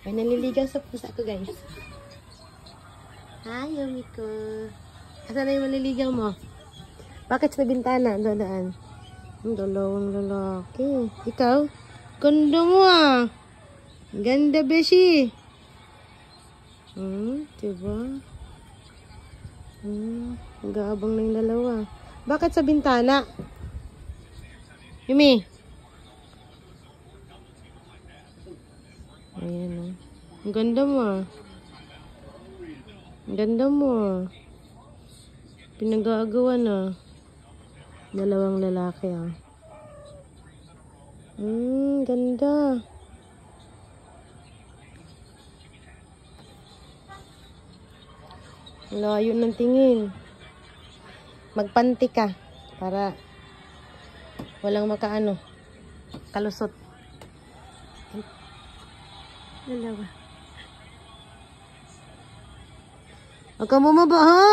May naliligaw sa pusa ko, guys. Hi, Yumiko. Asan na yung maliligaw mo? Bakit sa bintana? Dadaan. Dalawang lalaki. Ikaw? Ganda mo ah. Ganda, beshi. Diba? Nag-aabang na yung dalawa. Bakit sa bintana? Yumi. Ayan o. Ang ganda mo ah. Ang ganda mo ah. Pinag-aagawan ah. Dalawang lalaki ah. Ganda. Layo ng tingin. Magpanti ka para walang makaano. Kalusot. Dalawa. Huwag ka bumaba ha.